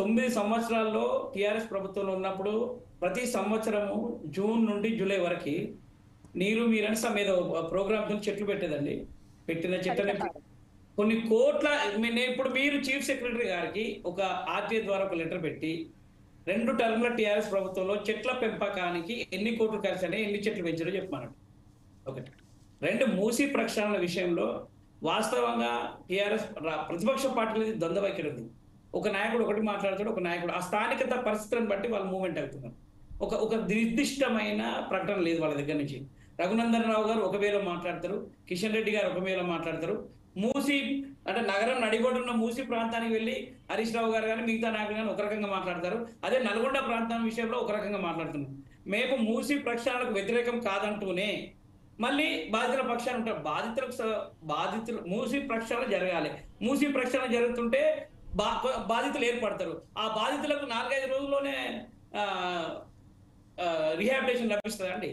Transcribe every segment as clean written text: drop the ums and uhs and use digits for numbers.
9 సంవత్సరాల్లో టీఆర్ఎస్ ప్రభుత్వంలో ఉన్నప్పుడు ప్రతి సంవత్సరము జూన్ నుండి జూలై వరకు నీరు మీరని ఏదో ప్రోగ్రామ్ చెట్లు పెట్టేదండి. పెట్టిన చెట్లని కొన్ని కోట్ల ఇప్పుడు మీరు చీఫ్ సెక్రటరీ గారికి ఒక ఆర్టీఐ ద్వారా ఒక లెటర్ పెట్టి 2 టర్మ్ల టీఆర్ఎస్ ప్రభుత్వంలో చెట్ల పెంపకానికి ఎన్ని కోట్లు ఖర్చని ఎన్ని చెట్లు పెంచారో చెప్పమన్నాడు. ఒకటి. 2 మూసీ ప్రక్షాళన విషయంలో వాస్తవంగా టీఆర్ఎస్ ప్రతిపక్ష పార్టీలది ద్వంద్వ వైఖరి ఉంది. ఒక నాయకుడు ఒకటి మాట్లాడతాడు, ఒక నాయకుడు ఆ స్థానికత పరిస్థితులను బట్టి వాళ్ళు మూవ్మెంట్ అవుతున్నారు. ఒక నిర్దిష్టమైన ప్రకటన లేదు వాళ్ళ దగ్గర నుంచి. రఘునందన్ రావు గారు ఒక వేలో మాట్లాడతారు, కిషన్ రెడ్డి గారు ఒక వేలో మాట్లాడతారు. మూసీ అంటే నగరం నడిబొడ్డున్న మూసీ ప్రాంతానికి వెళ్ళి హరీష్ రావు గారు కానీ మిగతా నాయకులు కానీ ఒక రకంగా మాట్లాడతారు. అదే నల్గొండ ప్రాంతం విషయంలో ఒక రకంగా మాట్లాడుతున్నారు. మేము మూసీ ప్రక్షాళనకు వ్యతిరేకం కాదంటూనే మళ్ళీ బాధితుల పక్షాన్ని ఉంటారు. బాధితులు మూసీ ప్రక్షాళన జరగాలి. మూసీ ప్రక్షాళన జరుగుతుంటే బాధితులు ఏర్పడతారు. ఆ బాధితులకు 4-5 రోజుల్లోనే రిహాబిలిటేషన్ లభిస్తుంది అండి.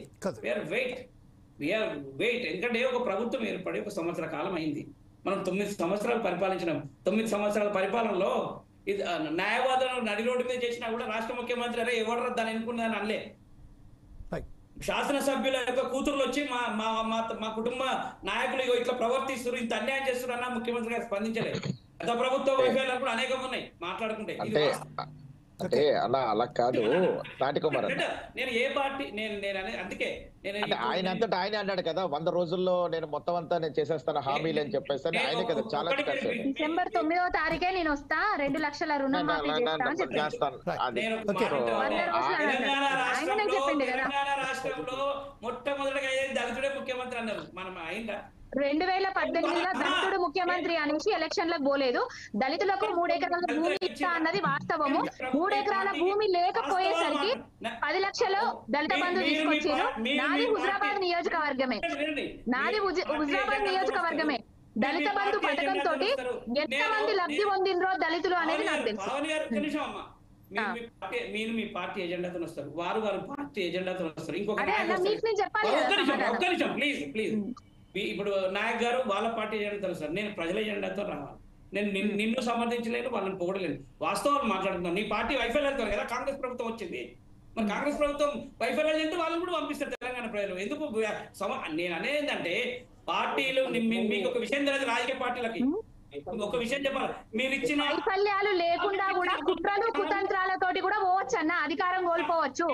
వెయిట్ ఎందుకంటే ఒక ప్రభుత్వం ఏర్పడి 1 సంవత్సర కాలం అయింది. మనం 9 సంవత్సరాలు పరిపాలించినాం. 9 సంవత్సరాల పరిపాలనలో ఇది న్యాయవాదులను నడి రోడ్డు మీద చేసినా కూడా రాష్ట్ర ముఖ్యమంత్రి అరే ఎవరు దాన్ని ఎన్నుకున్నదని అనలే. శాసనసభ్యుల యొక్క కూతురులు వచ్చి మా కుటుంబ నాయకులు ఇట్లా ప్రవర్తిస్తారు, ఇంత అన్యాయం చేస్తున్నారు అన్న ముఖ్యమంత్రి గారు స్పందించలేదు. గత ప్రభుత్వ వైఫల్యాలు కూడా అనేకం ఉన్నాయి మాట్లాడుకుంటే. అంటే అలా కాదు నాటి కుమార్ నేను ఏ పార్టీ నేను అందుకే ఆయన అంతటా ఆయన అన్నాడు కదా 100 రోజుల్లో నేను మొత్తం అంతా నేను చేసేస్తాను హామీలు అని చెప్పేసి ఆయన కదా చాలా డిసెంబర్ 9వ తారీఖే నేను వస్తా 2 లక్షల రుణమాఫీ చేస్తాను. రాష్ట్రంలో మొట్టమొదటిగా దళితుడే ముఖ్యమంత్రి అన్నారు. మనం అయిందా 2018లో దళితుడు ముఖ్యమంత్రి అనేసి ఎలక్షన్లకు పోలేదు. దళితులకు 3 ఎకరాల భూమి ఇస్తా అన్నది వాస్తవము. 3 ఎకరాల భూమి లేకపోయేసరికి 10 లక్షలు దళిత బంధు తీసుకొచ్చారు. నాది హుజరాబాద్ నియోజకవర్గమే. దళిత బంధు పథకం తోటి ఎంతమంది లబ్ధి పొందినరో దళితులు అనేది నాకు తెలుసు. మీరు మీ పార్టీ ఎజెండాతో వస్తారు, వారు పార్టీ ఎజెండాతో వస్తారు. ఇంకొక ప్లీజ్ ఇప్పుడు నాయక్ గారు వాళ్ళ పార్టీ ఎజెండాతో వస్తారు, నేను ప్రజల ఎజెండాతో రావాలి. నేను నిన్ను సమర్థించలేను, వాళ్ళని పొగడలేను. వాస్తవాలు మాట్లాడుతున్నాను. నీ పార్టీ వైఫల్యాలతో కదా కాంగ్రెస్ ప్రభుత్వం వచ్చింది. మరి కాంగ్రెస్ ప్రభుత్వం వైఫల్యాలు చెందితే వాళ్ళని కూడా పంపిస్తారు తెలంగాణ ప్రజలు. ఎందుకు నేను అనేది పార్టీలు మీకు ఒక విషయం తెలియదు. రాజకీయ పార్టీలకి ఒక విషయం చెప్పాలి, మీరు ఇచ్చిన వైఫల్యాలు లేకుండా కూడా కుట్రలు కుతంత్రాలతోటి కూడా పోవచ్చు అన్న, అధికారం కోల్పోవచ్చు.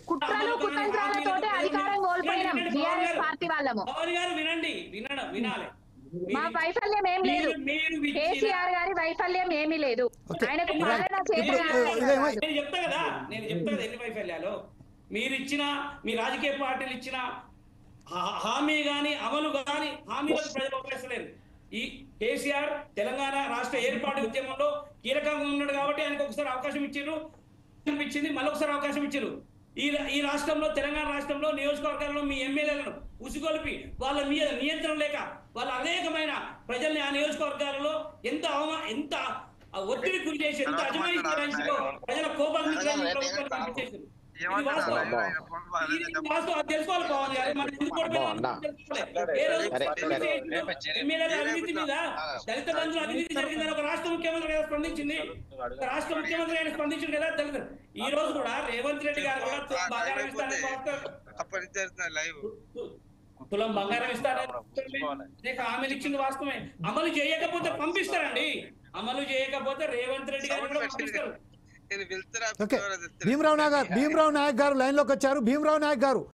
కుట్రలు కుతంత్రాలతోటి అధికారం కోల్పోయినాం టీఆర్ఎస్ పార్టీ వాళ్ళము. వినాలి, మా వైఫల్యం ఏం లేదు, కేసీఆర్ గారి వైఫల్యం ఏమీ లేదు. ఆయనకు నేను చెప్తా కదా ఎన్ని వైఫల్యాలు మీరు ఇచ్చిన, మీ రాజకీయ పార్టీలు ఇచ్చిన హామీ గాని అమలు గాని హామీలకు ప్రజలు ఉపయోగిస్తలేరు. ఈ కేసీఆర్ తెలంగాణ రాష్ట్ర ఏర్పాటు ఉద్యమంలో కీలకంగా ఉన్నాడు కాబట్టి ఆయనకు ఒకసారి అవకాశం ఇచ్చారు, మళ్ళీ ఒకసారి అవకాశం ఇచ్చారు. ఈ రాష్ట్రంలో తెలంగాణ రాష్ట్రంలో నియోజకవర్గాల్లో మీ ఎమ్మెల్యేలను ఉసిగొలిపి వాళ్ళ మీద నియంత్రణ లేక వాళ్ళ అనేకమైన ప్రజల్ని ఆ నియోజకవర్గాలలో ఎంత ఒత్తిడి గురి చేసి ఎంత అజమాయిషి ప్రజల కోపాన్ని చేశారు. తెలుసుకోవాలి పవన్ గారు. అవినీతి మీద దళిత బంధువులు అవినీతి జరిగిందని ఒక రాష్ట్ర ముఖ్యమంత్రి గారు స్పందించింది. రాష్ట్ర ముఖ్యమంత్రి గారు స్పందించింది కదా దళిత. ఈ రోజు కూడా రేవంత్ రెడ్డి గారు కూడా తులం బంగారం ఇస్తారని హామీలు ఇచ్చింది వాస్తవమే. అమలు చేయకపోతే పంపిస్తారండి. అమలు చేయకపోతే రేవంత్ రెడ్డి గారు కూడా పంపిస్తారు. భీమరావు నాయక్ గారు లైన్ లోకి వచ్చారు. భీమరావు నాయక్ గారు